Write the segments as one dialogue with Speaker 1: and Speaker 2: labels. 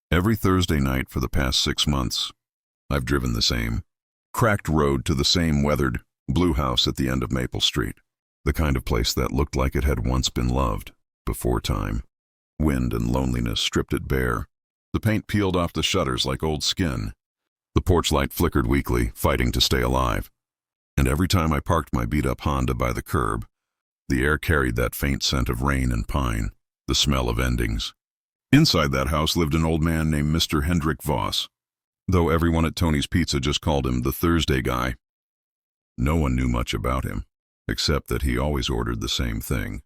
Speaker 1: Every Thursday night for the past 6 months, I've driven the same cracked road to the same weathered blue house at the end of Maple Street, the kind of place that looked like it had once been loved, before time. Wind and loneliness stripped it bare. The paint peeled off the shutters like old skin. The porch light flickered weakly, fighting to stay alive. And every time I parked my beat-up Honda by the curb, the air carried that faint scent of rain and pine, the smell of endings. Inside that house lived an old man named Mr. Hendrik Voss, though everyone at Tony's Pizza just called him the Thursday guy. No one knew much about him, except that he always ordered the same thing: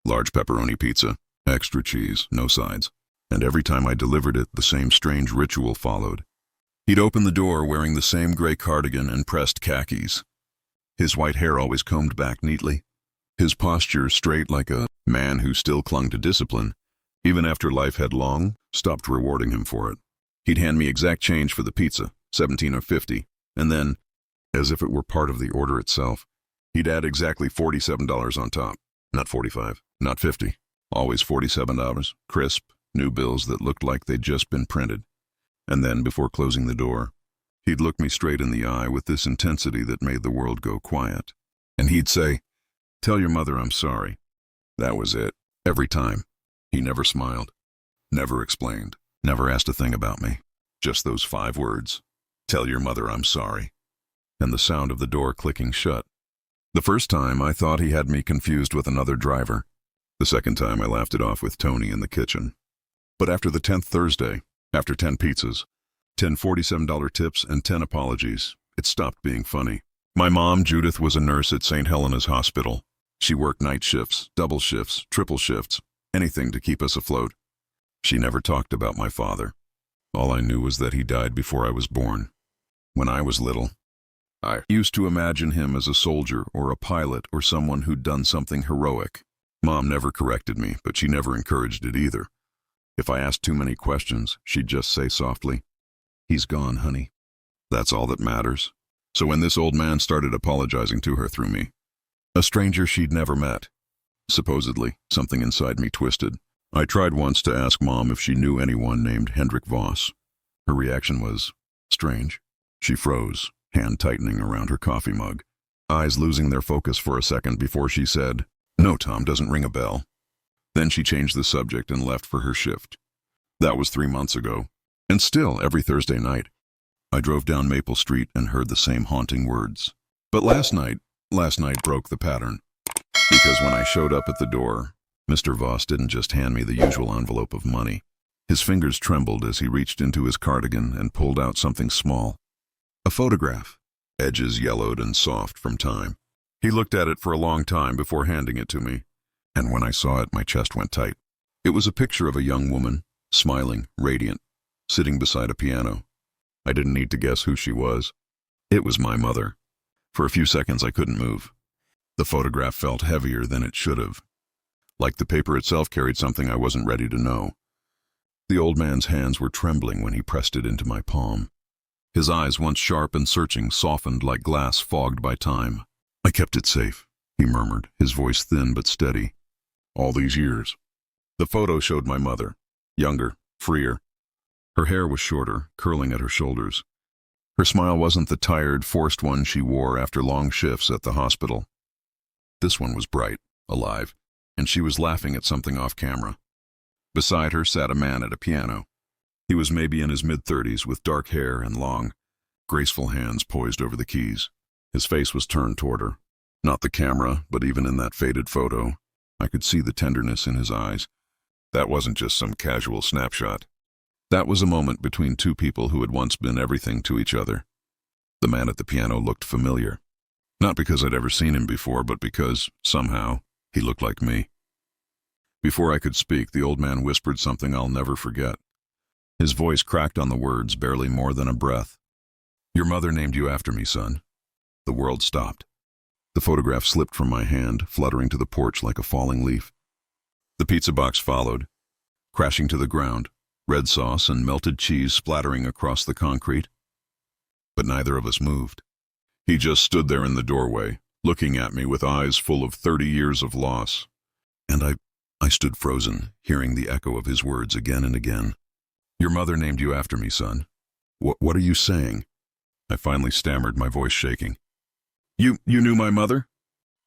Speaker 1: large pepperoni pizza, extra cheese, no sides. And every time I delivered it, the same strange ritual followed. He'd open the door wearing the same gray cardigan and pressed khakis. His white hair always combed back neatly. His posture straight like a man who still clung to discipline, even after life had long stopped rewarding him for it. He'd hand me exact change for the pizza, 17 or 50, and then, as if it were part of the order itself, he'd add exactly $47 on top. Not 45, not 50, always $47, crisp, new bills that looked like they'd just been printed. And then, before closing the door, he'd look me straight in the eye with this intensity that made the world go quiet. And he'd say, "Tell your mother I'm sorry." That was it, every time. He never smiled, never explained, never asked a thing about me. Just those 5 words: "Tell your mother I'm sorry." And the sound of the door clicking shut. The first time, I thought he had me confused with another driver. The second time, I laughed it off with Tony in the kitchen. But after the 10th Thursday, after 10 pizzas, 10 $47 tips, and 10 apologies, it stopped being funny. My mom, Judith, was a nurse at St. Helena's Hospital. She worked night shifts, double shifts, triple shifts, anything to keep us afloat. She never talked about my father. All I knew was that he died before I was born. When I was little, I used to imagine him as a soldier or a pilot or someone who'd done something heroic. Mom never corrected me, but she never encouraged it either. If I asked too many questions, she'd just say softly, "He's gone, honey. That's all that matters." So when this old man started apologizing to her through me, a stranger she'd never met, supposedly, something inside me twisted. I tried once to ask Mom if she knew anyone named Hendrik Voss. Her reaction was strange. She froze, hand tightening around her coffee mug, eyes losing their focus for a second before she said, "No, Tom, doesn't ring a bell." Then she changed the subject and left for her shift. That was 3 months ago, and still every Thursday night, I drove down Maple Street and heard the same haunting words. But last night broke the pattern, because when I showed up at the door, Mr. Voss didn't just hand me the usual envelope of money. His fingers trembled as he reached into his cardigan and pulled out something small. A photograph, edges yellowed and soft from time. He looked at it for a long time before handing it to me, and when I saw it, my chest went tight. It was a picture of a young woman, smiling, radiant, sitting beside a piano. I didn't need to guess who she was. It was my mother. For a few seconds, I couldn't move. The photograph felt heavier than it should have, like the paper itself carried something I wasn't ready to know. The old man's hands were trembling when he pressed it into my palm. His eyes, once sharp and searching, softened like glass fogged by time. "I kept it safe," he murmured, his voice thin but steady. "All these years." The photo showed my mother, younger, freer. Her hair was shorter, curling at her shoulders. Her smile wasn't the tired, forced one she wore after long shifts at the hospital. This one was bright, alive, and she was laughing at something off camera. Beside her sat a man at a piano. He was maybe in his mid-30s, with dark hair and long, graceful hands poised over the keys. His face was turned toward her. Not the camera, but even in that faded photo, I could see the tenderness in his eyes. That wasn't just some casual snapshot. That was a moment between two people who had once been everything to each other. The man at the piano looked familiar. Not because I'd ever seen him before, but because, somehow, he looked like me. Before I could speak, the old man whispered something I'll never forget. His voice cracked on the words, barely more than a breath. "Your mother named you after me, son." The world stopped. The photograph slipped from my hand, fluttering to the porch like a falling leaf. The pizza box followed, crashing to the ground, red sauce and melted cheese splattering across the concrete. But neither of us moved. He just stood there in the doorway, looking at me with eyes full of 30 years of loss. And I stood frozen, hearing the echo of his words again and again. Your mother named you after me, son. What are you saying? I finally stammered, my voice shaking. You knew my mother?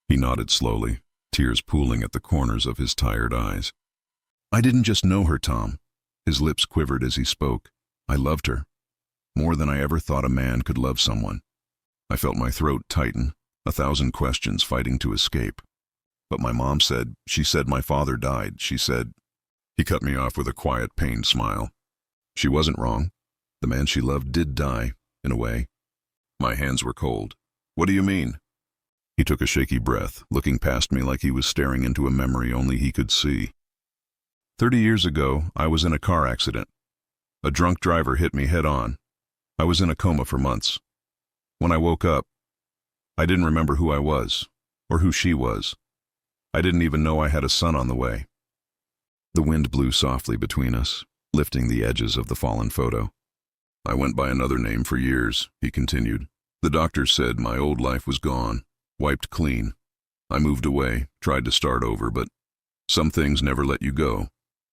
Speaker 1: He nodded slowly, tears pooling at the corners of his tired eyes. I didn't just know her, Tom. His lips quivered as he spoke. I loved her. More than I ever thought a man could love someone. I felt my throat tighten, 1,000 questions fighting to escape. But my mom said, she said my father died. She said... He cut me off with a quiet, pained smile. She wasn't wrong. The man she loved did die, in a way. My hands were cold. What do you mean? He took a shaky breath, looking past me like he was staring into a memory only he could see. 30 years ago, I was in a car accident. A drunk driver hit me head on. I was in a coma for months. When I woke up, I didn't remember who I was, or who she was. I didn't even know I had a son on the way. The wind blew softly between us, lifting the edges of the fallen photo. I went by another name for years, he continued. The doctor said my old life was gone, wiped clean. I moved away, tried to start over, but some things never let you go.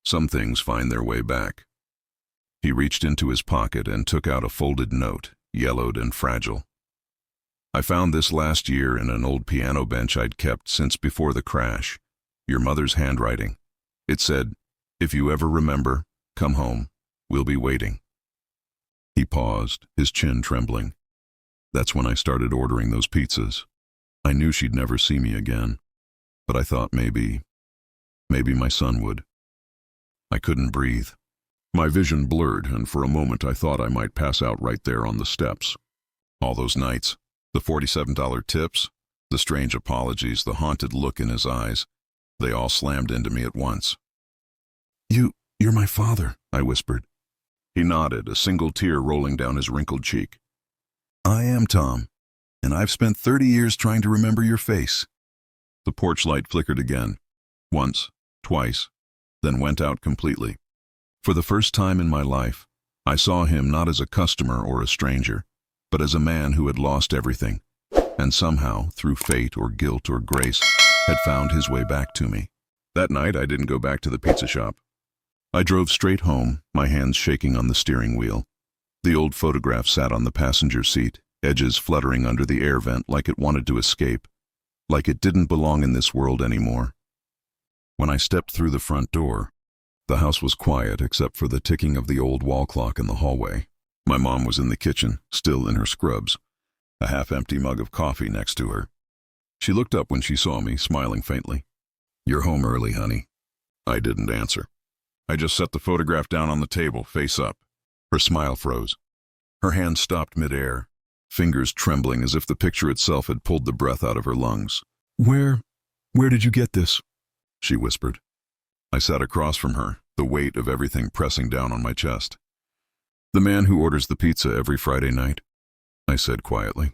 Speaker 1: Some things find their way back. He reached into his pocket and took out a folded note, yellowed and fragile. I found this last year in an old piano bench I'd kept since before the crash. Your mother's handwriting. It said, if you ever remember, come home. We'll be waiting. He paused, his chin trembling. That's when I started ordering those pizzas. I knew she'd never see me again, but I thought maybe my son would. I couldn't breathe. My vision blurred, and for a moment I thought I might pass out right there on the steps. All those nights, the $47 tips, the strange apologies, the haunted look in his eyes, they all slammed into me at once. You're my father, I whispered. He nodded, a single tear rolling down his wrinkled cheek. I am, Tom, and I've spent 30 years trying to remember your face. The porch light flickered again, once, twice, then went out completely. For the first time in my life, I saw him not as a customer or a stranger, but as a man who had lost everything, and somehow, through fate or guilt or grace, had found his way back to me. That night, I didn't go back to the pizza shop. I drove straight home, my hands shaking on the steering wheel. The old photograph sat on the passenger seat, edges fluttering under the air vent like it wanted to escape, like it didn't belong in this world anymore. When I stepped through the front door, the house was quiet except for the ticking of the old wall clock in the hallway. My mom was in the kitchen, still in her scrubs, a half-empty mug of coffee next to her. She looked up when she saw me, smiling faintly. You're home early, honey. I didn't answer. I just set the photograph down on the table, face up. Her smile froze. Her hand stopped mid-air, fingers trembling as if the picture itself had pulled the breath out of her lungs. Where did you get this? She whispered. I sat across from her, the weight of everything pressing down on my chest. The man who orders the pizza every Friday night, I said quietly.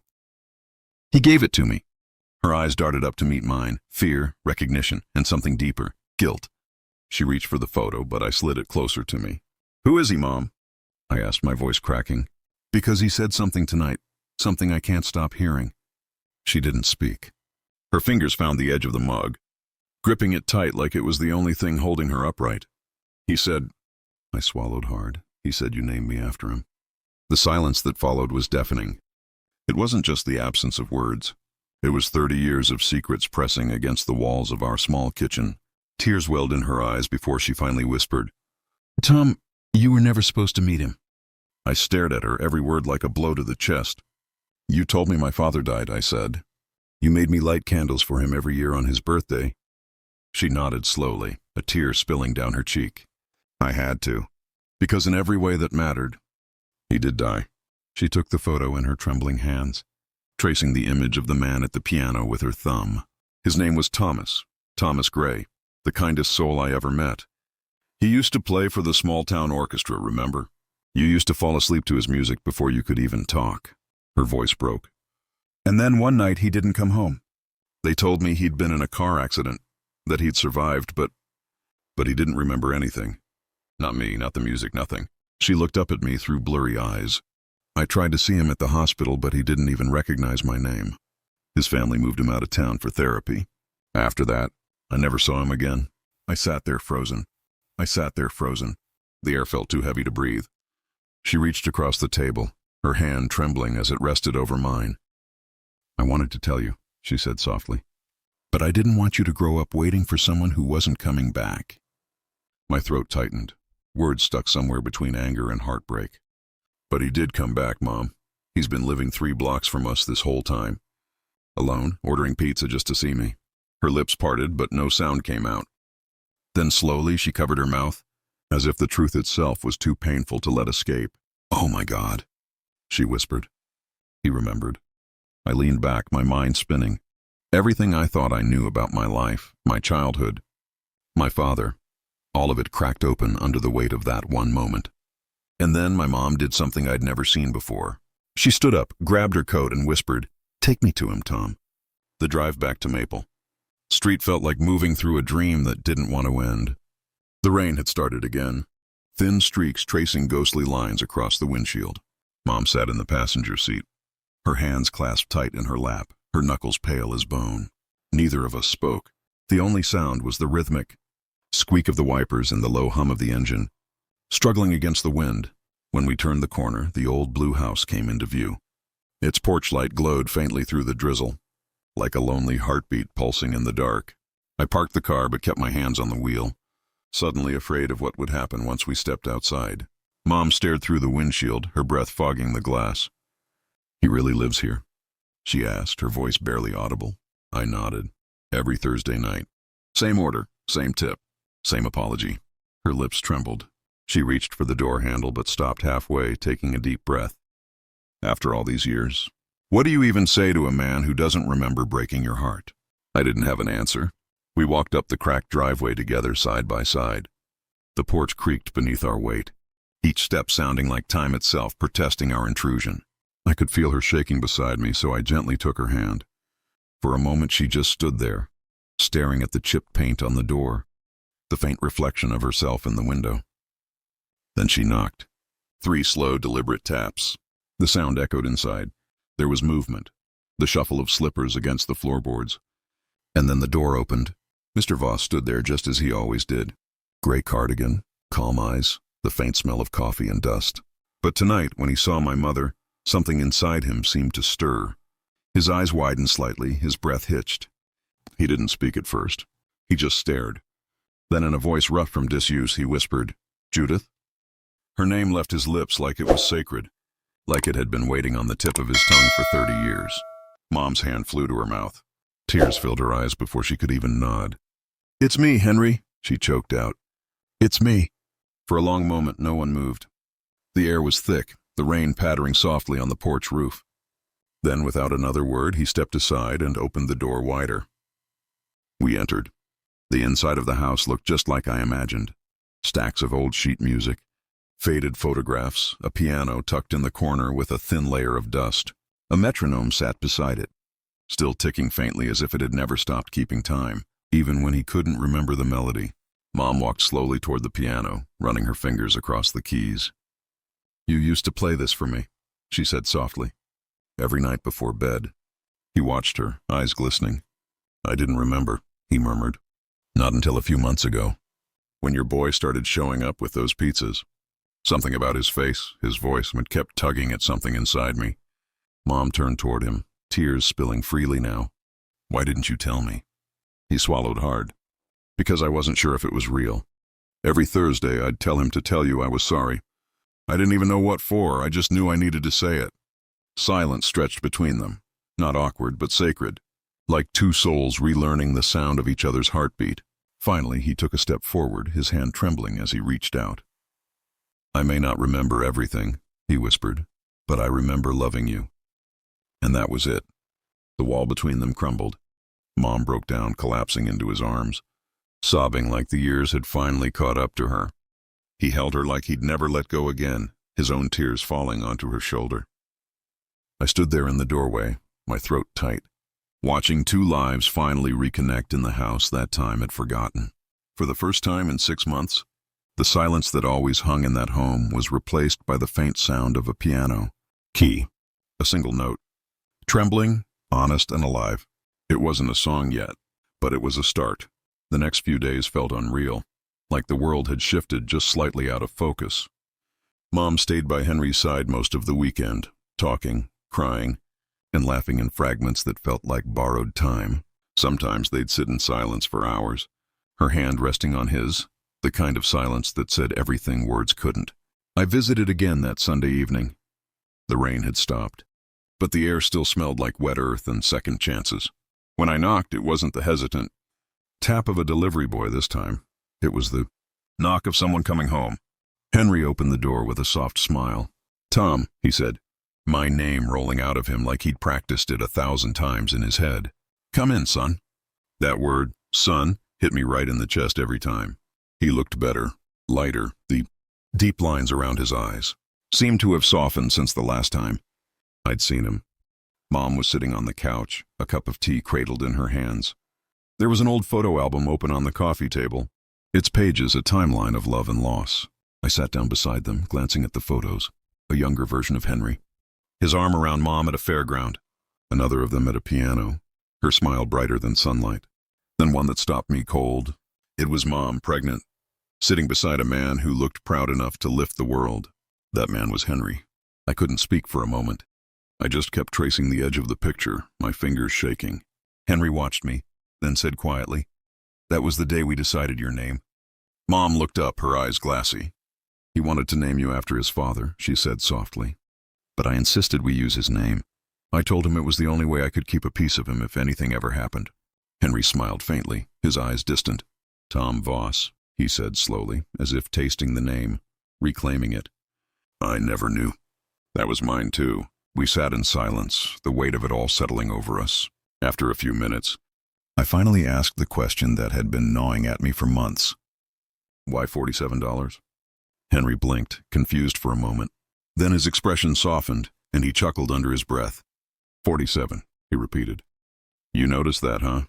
Speaker 1: He gave it to me. Her eyes darted up to meet mine, fear, recognition, and something deeper, guilt. She reached for the photo, but I slid it closer to me. Who is he, Mom? I asked, my voice cracking. Because he said something tonight, something I can't stop hearing. She didn't speak. Her fingers found the edge of the mug, gripping it tight like it was the only thing holding her upright. He said, I swallowed hard. He said you named me after him. The silence that followed was deafening. It wasn't just the absence of words. It was 30 years of secrets pressing against the walls of our small kitchen. Tears welled in her eyes before she finally whispered, Tom, you were never supposed to meet him. I stared at her, every word like a blow to the chest. You told me my father died, I said. You made me light candles for him every year on his birthday. She nodded slowly, a tear spilling down her cheek. I had to, because in every way that mattered, he did die. She took the photo in her trembling hands, tracing the image of the man at the piano with her thumb. His name was Thomas Gray, the kindest soul I ever met. He used to play for the small-town orchestra, remember? You used to fall asleep to his music before you could even talk. Her voice broke. And then one night he didn't come home. They told me he'd been in a car accident, that he'd survived, but he didn't remember anything. Not me, not the music, nothing. She looked up at me through blurry eyes. I tried to see him at the hospital, but he didn't even recognize my name. His family moved him out of town for therapy. After that, I never saw him again. I sat there frozen. The air felt too heavy to breathe. She reached across the table, her hand trembling as it rested over mine. "I wanted to tell you," she said softly, "but I didn't want you to grow up waiting for someone who wasn't coming back." My throat tightened, words stuck somewhere between anger and heartbreak. "But he did come back, Mom. He's been living 3 blocks from us this whole time. Alone, ordering pizza just to see me." Her lips parted, but no sound came out. Then slowly she covered her mouth, as if the truth itself was too painful to let escape. "Oh my God," she whispered. He remembered. I leaned back, my mind spinning. Everything I thought I knew about my life, my childhood, my father, all of it cracked open under the weight of that one moment. And then my mom did something I'd never seen before. She stood up, grabbed her coat, and whispered, "Take me to him, Tom." The drive back to Maple Street felt like moving through a dream that didn't want to end. The rain had started again, thin streaks tracing ghostly lines across the windshield. Mom sat in the passenger seat, her hands clasped tight in her lap, her knuckles pale as bone. Neither of us spoke. The only sound was the rhythmic squeak of the wipers and the low hum of the engine, struggling against the wind. When we turned the corner, the old blue house came into view. Its porch light glowed faintly through the drizzle, like a lonely heartbeat pulsing in the dark. I parked the car but kept my hands on the wheel, suddenly afraid of what would happen once we stepped outside. Mom stared through the windshield, her breath fogging the glass. "He really lives here?" she asked, her voice barely audible. I nodded. "Every Thursday night. Same order, same tip, same apology." Her lips trembled. She reached for the door handle but stopped halfway, taking a deep breath. "After all these years, what do you even say to a man who doesn't remember breaking your heart?" I didn't have an answer. We walked up the cracked driveway together, side by side. The porch creaked beneath our weight, each step sounding like time itself protesting our intrusion. I could feel her shaking beside me, so I gently took her hand. For a moment she just stood there, staring at the chipped paint on the door, the faint reflection of herself in the window. Then she knocked. 3 slow, deliberate taps. The sound echoed inside. There was movement, the shuffle of slippers against the floorboards. And then the door opened. Mr. Voss stood there just as he always did. Gray cardigan, calm eyes, the faint smell of coffee and dust. But tonight, when he saw my mother, something inside him seemed to stir. His eyes widened slightly, his breath hitched. He didn't speak at first. He just stared. Then in a voice rough from disuse, he whispered, "Judith?" Her name left his lips like it was sacred, like it had been waiting on the tip of his tongue for 30 years. Mom's hand flew to her mouth. Tears filled her eyes before she could even nod. "It's me, Henry," she choked out. "It's me." For a long moment, no one moved. The air was thick, the rain pattering softly on the porch roof. Then, without another word, he stepped aside and opened the door wider. We entered. The inside of the house looked just like I imagined. Stacks of old sheet music, faded photographs, a piano tucked in the corner with a thin layer of dust. A metronome sat beside it, still ticking faintly as if it had never stopped keeping time, even when he couldn't remember the melody. Mom walked slowly toward the piano, running her fingers across the keys. "You used to play this for me," she said softly, "every night before bed." He watched her, eyes glistening. "I didn't remember," he murmured. "Not until a few months ago, when your boy started showing up with those pizzas. Something about his face, his voice, it kept tugging at something inside me." Mom turned toward him, tears spilling freely now. "Why didn't you tell me?" He swallowed hard. "Because I wasn't sure if it was real. Every Thursday I'd tell him to tell you I was sorry. I didn't even know what for, I just knew I needed to say it." Silence stretched between them, not awkward but sacred, like 2 souls relearning the sound of each other's heartbeat. Finally, he took a step forward, his hand trembling as he reached out. "I may not remember everything," he whispered, "but I remember loving you." And that was it. The wall between them crumbled. Mom broke down, collapsing into his arms, sobbing like the years had finally caught up to her. He held her like he'd never let go again, his own tears falling onto her shoulder. I stood there in the doorway, my throat tight, watching 2 lives finally reconnect in the house that time had forgotten. For the first time in 6 months, the silence that always hung in that home was replaced by the faint sound of a piano. Key. A single note. Trembling, honest, and alive. It wasn't a song yet, but it was a start. The next few days felt unreal. like the world had shifted just slightly out of focus. Mom stayed by Henry's side most of the weekend, talking, crying, and laughing in fragments that felt like borrowed time. Sometimes they'd sit in silence for hours, her hand resting on his, the kind of silence that said everything words couldn't. I visited again that Sunday evening. The rain had stopped, but the air still smelled like wet earth and second chances. When I knocked, it wasn't the hesitant tap of a delivery boy this time. It was the knock of someone coming home. Henry opened the door with a soft smile. "Tom," he said, my name rolling out of him like he'd practiced it 1,000 times in his head. "Come in, son." That word, son, hit me right in the chest every time. He looked better, lighter. The deep lines around his eyes seemed to have softened since the last time I'd seen him. Mom was sitting on the couch, a cup of tea cradled in her hands. There was an old photo album open on the coffee table, its pages a timeline of love and loss. I sat down beside them, glancing at the photos, a younger version of Henry, his arm around Mom at a fairground, another of them at a piano, her smile brighter than sunlight. Then one that stopped me cold. It was Mom, pregnant, sitting beside a man who looked proud enough to lift the world. That man was Henry. I couldn't speak for a moment. I just kept tracing the edge of the picture, my fingers shaking. Henry watched me, then said quietly, "That was the day we decided your name." Mom looked up, her eyes glassy. "He wanted to name you after his father," she said softly. "But I insisted we use his name. I told him it was the only way I could keep a piece of him if anything ever happened." Henry smiled faintly, his eyes distant. "Tom Voss," he said slowly, as if tasting the name, reclaiming it. "I never knew." That was mine too. We sat in silence, the weight of it all settling over us. After a few minutes, I finally asked the question that had been gnawing at me for months. "Why $47? Henry blinked, confused for a moment. Then his expression softened, and he chuckled under his breath. 47, he repeated. "You noticed that, huh?"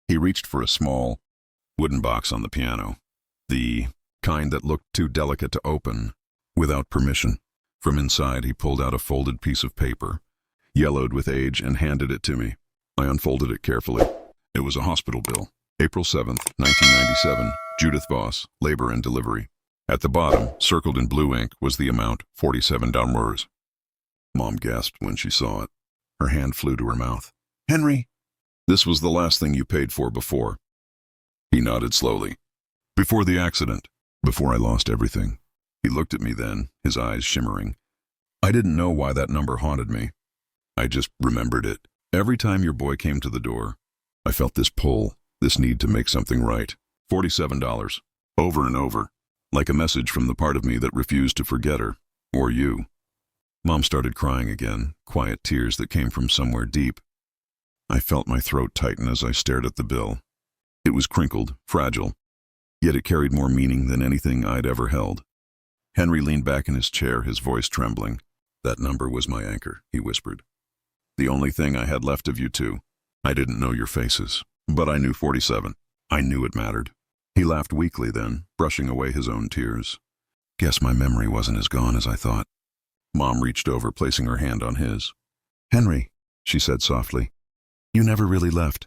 Speaker 1: He reached for a small wooden box on the piano, the kind that looked too delicate to open without permission. From inside, he pulled out a folded piece of paper, yellowed with age, and handed it to me. I unfolded it carefully. It was a hospital bill. April 7th, 1997, Judith Voss, labor and delivery. At the bottom, circled in blue ink, was the amount, $47. Mom gasped when she saw it. Her hand flew to her mouth. "Henry, this was the last thing you paid for before." He nodded slowly. "Before the accident, before I lost everything." He looked at me then, his eyes shimmering. I didn't know why that number haunted me. I just remembered it. Every time your boy came to the door, I felt this pull, this need to make something right. $47, over and over, like a message from the part of me that refused to forget her, or you. Mom started crying again, quiet tears that came from somewhere deep. I felt my throat tighten as I stared at the bill. It was crinkled, fragile, yet it carried more meaning than anything I'd ever held. Henry leaned back in his chair, his voice trembling. "That number was my anchor," he whispered. "The only thing I had left of you two. I didn't know your faces, but I knew 47. I knew it mattered." He laughed weakly then, brushing away his own tears. "Guess my memory wasn't as gone as I thought." Mom reached over, placing her hand on his. "Henry," she said softly, "you never really left.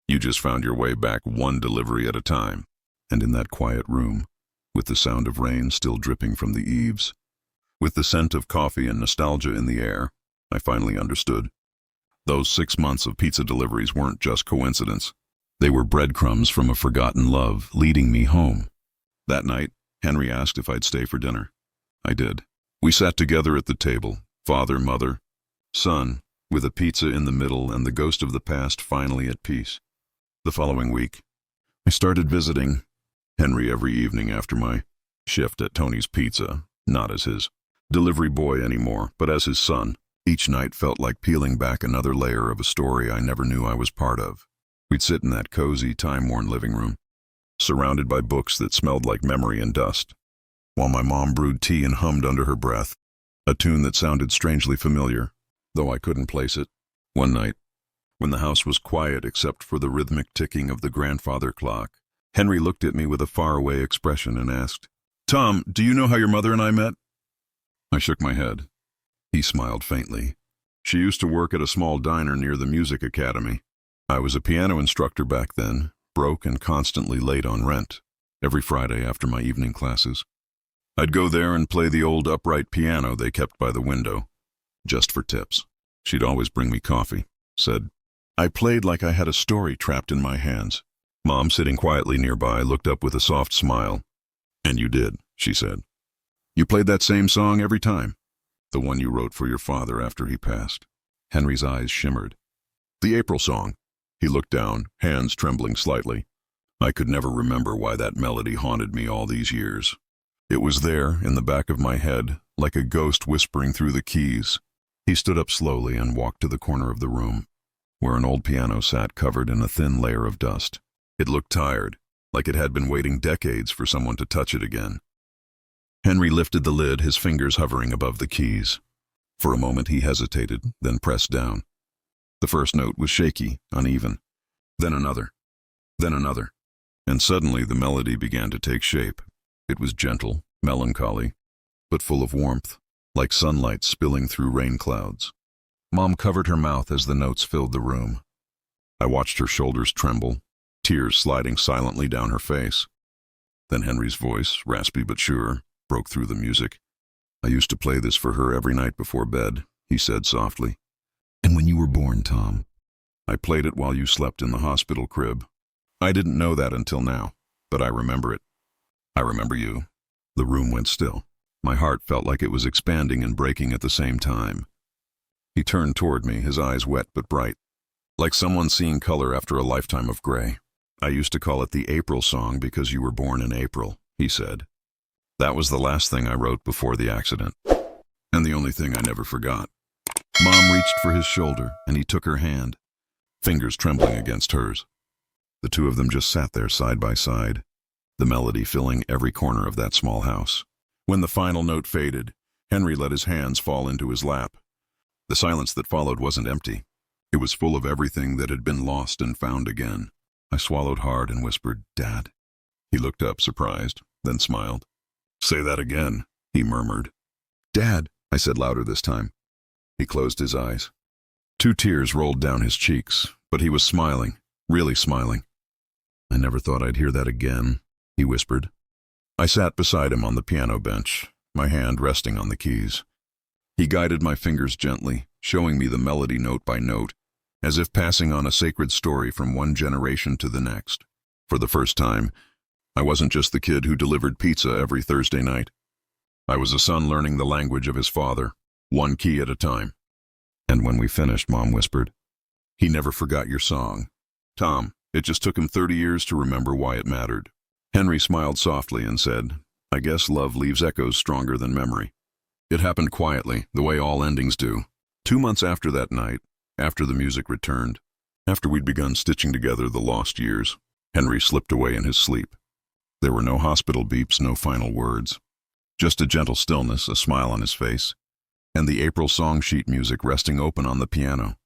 Speaker 1: You just found your way back one delivery at a time." And in that quiet room, with the sound of rain still dripping from the eaves, with the scent of coffee and nostalgia in the air, I finally understood. Those 6 months of pizza deliveries weren't just coincidence. They were breadcrumbs from a forgotten love leading me home. That night, Henry asked if I'd stay for dinner. I did. We sat together at the table, father, mother, son, with a pizza in the middle and the ghost of the past finally at peace. The following week, I started visiting Henry every evening after my shift at Tony's Pizza, not as his delivery boy anymore, but as his son. Each night felt like peeling back another layer of a story I never knew I was part of. We'd sit in that cozy, time-worn living room, surrounded by books that smelled like memory and dust, while my mom brewed tea and hummed under her breath, a tune that sounded strangely familiar, though I couldn't place it. One night, when the house was quiet except for the rhythmic ticking of the grandfather clock, Henry looked at me with a faraway expression and asked, "Tom, do you know how your mother and I met?" I shook my head. He smiled faintly. "She used to work at a small diner near the music academy. I was a piano instructor back then, broke and constantly late on rent. every Friday after my evening classes. I'd go there and play the old upright piano they kept by the window, just for tips. She'd always bring me coffee, said. I played like I had a story trapped in my hands. Mom, sitting quietly nearby, looked up with a soft smile. And you did, she said. You played that same song every time. The one you wrote for your father after he passed. Henry's eyes shimmered. The April song. He looked down, hands trembling slightly. I could never remember why that melody haunted me all these years. It was there, in the back of my head, like a ghost whispering through the keys. He stood up slowly and walked to the corner of the room, where an old piano sat covered in a thin layer of dust. It looked tired, like it had been waiting decades for someone to touch it again. Henry lifted the lid, his fingers hovering above the keys. For a moment he hesitated, then pressed down. The first note was shaky, uneven. Then another. Then another. And suddenly the melody began to take shape. It was gentle, melancholy, but full of warmth, like sunlight spilling through rain clouds. Mom covered her mouth as the notes filled the room. I watched her shoulders tremble, tears sliding silently down her face. Then Henry's voice, raspy but sure, broke through the music. I used to play this for her every night before bed, he said softly. And when you were born, Tom, I played it while you slept in the hospital crib. I didn't know that until now, but I remember it. I remember you. The room went still. My heart felt like it was expanding and breaking at the same time. He turned toward me, his eyes wet but bright, like someone seeing color after a lifetime of gray. I used to call it the April song because you were born in April, he said. That was the last thing I wrote before the accident, and the only thing I never forgot. Mom reached for his shoulder, and he took her hand, fingers trembling against hers. The two of them just sat there side by side, the melody filling every corner of that small house. When the final note faded, Henry let his hands fall into his lap. The silence that followed wasn't empty. It was full of everything that had been lost and found again. I swallowed hard and whispered, Dad. He looked up, surprised, then smiled. Say that again, he murmured. Dad, I said louder this time. He closed his eyes. 2 tears rolled down his cheeks, but he was smiling, really smiling. I never thought I'd hear that again, he whispered. I sat beside him on the piano bench, my hand resting on the keys. He guided my fingers gently, showing me the melody note by note, as if passing on a sacred story from one generation to the next. For the first time, I wasn't just the kid who delivered pizza every Thursday night. I was a son learning the language of his father, one key at a time. And when we finished, Mom whispered, He never forgot your song. Tom, it just took him 30 years to remember why it mattered. Henry smiled softly and said, I guess love leaves echoes stronger than memory. It happened quietly, the way all endings do. 2 months after that night, after the music returned, after we'd begun stitching together the lost years, Henry slipped away in his sleep. There were no hospital beeps, no final words. Just a gentle stillness, a smile on his face, and the April song sheet music resting open on the piano.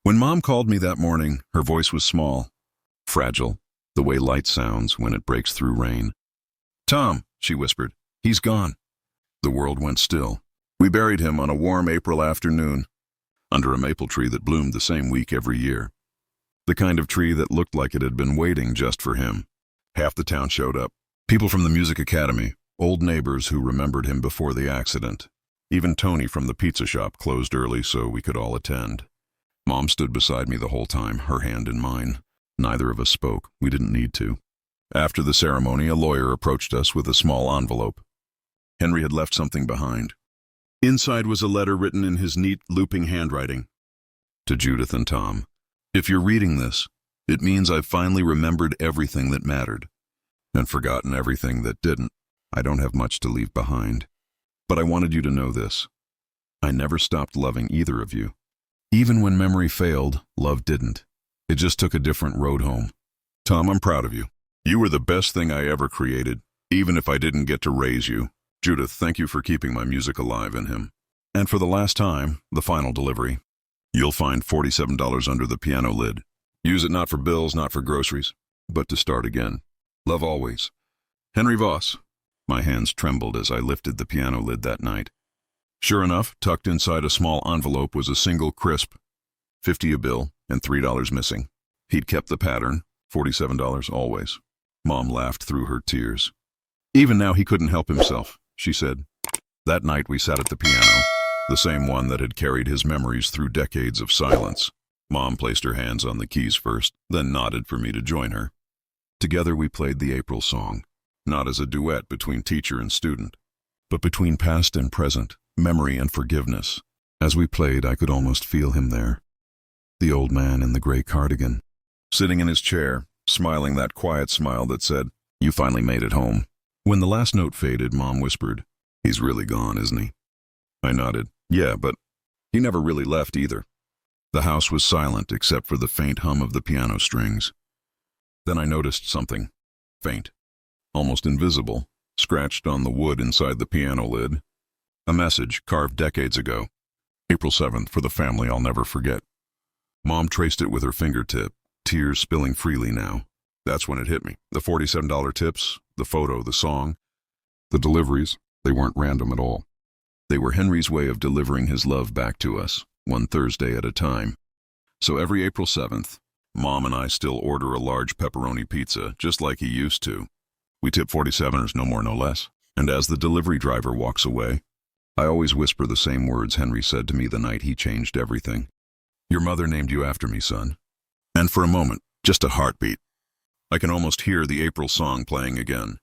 Speaker 1: When Mom called me that morning, her voice was small, fragile, the way light sounds when it breaks through rain. Tom, she whispered, he's gone. The world went still. We buried him on a warm April afternoon, under a maple tree that bloomed the same week every year. The kind of tree that looked like it had been waiting just for him. Half the town showed up. People from the music academy, old neighbors who remembered him before the accident. Even Tony from the pizza shop closed early so we could all attend. Mom stood beside me the whole time, her hand in mine. Neither of us spoke. We didn't need to. After the ceremony, a lawyer approached us with a small envelope. Henry had left something behind. Inside was a letter written in his neat, looping handwriting. To Judith and Tom, if you're reading this, it means I've finally remembered everything that mattered, and forgotten everything that didn't. I don't have much to leave behind. But I wanted you to know this. I never stopped loving either of you. Even when memory failed, love didn't. It just took a different road home. Tom, I'm proud of you. You were the best thing I ever created, even if I didn't get to raise you. Judith, thank you for keeping my music alive in him. And for the last time, the final delivery. You'll find $47 under the piano lid. Use it not for bills, not for groceries, but to start again. Love always. Henry Voss. My hands trembled as I lifted the piano lid that night. Sure enough, tucked inside a small envelope was a single crisp, $50 a bill and $3 missing. He'd kept the pattern, $47 always. Mom laughed through her tears. Even now he couldn't help himself, she said. That night we sat at the piano, the same one that had carried his memories through decades of silence. Mom placed her hands on the keys first, then nodded for me to join her. Together we played the April song, not as a duet between teacher and student, but between past and present, memory and forgiveness. As we played, I could almost feel him there. The old man in the gray cardigan, sitting in his chair, smiling that quiet smile that said, "You finally made it home." When the last note faded, Mom whispered, "He's really gone, isn't he?" I nodded. "Yeah, but he never really left either." The house was silent except for the faint hum of the piano strings. Then I noticed something, faint, almost invisible, scratched on the wood inside the piano lid. A message carved decades ago. April 7th, for the family I'll never forget. Mom traced it with her fingertip, tears spilling freely now. That's when it hit me. The $47 tips, the photo, the song, the deliveries, they weren't random at all. They were Henry's way of delivering his love back to us, one Thursday at a time. So every April 7th, Mom and I still order a large pepperoni pizza, just like he used to. We tip 47ers, no more no less. And as the delivery driver walks away, I always whisper the same words Henry said to me the night he changed everything. "Your mother named you after me, son." And for a moment, just a heartbeat, I can almost hear the April song playing again.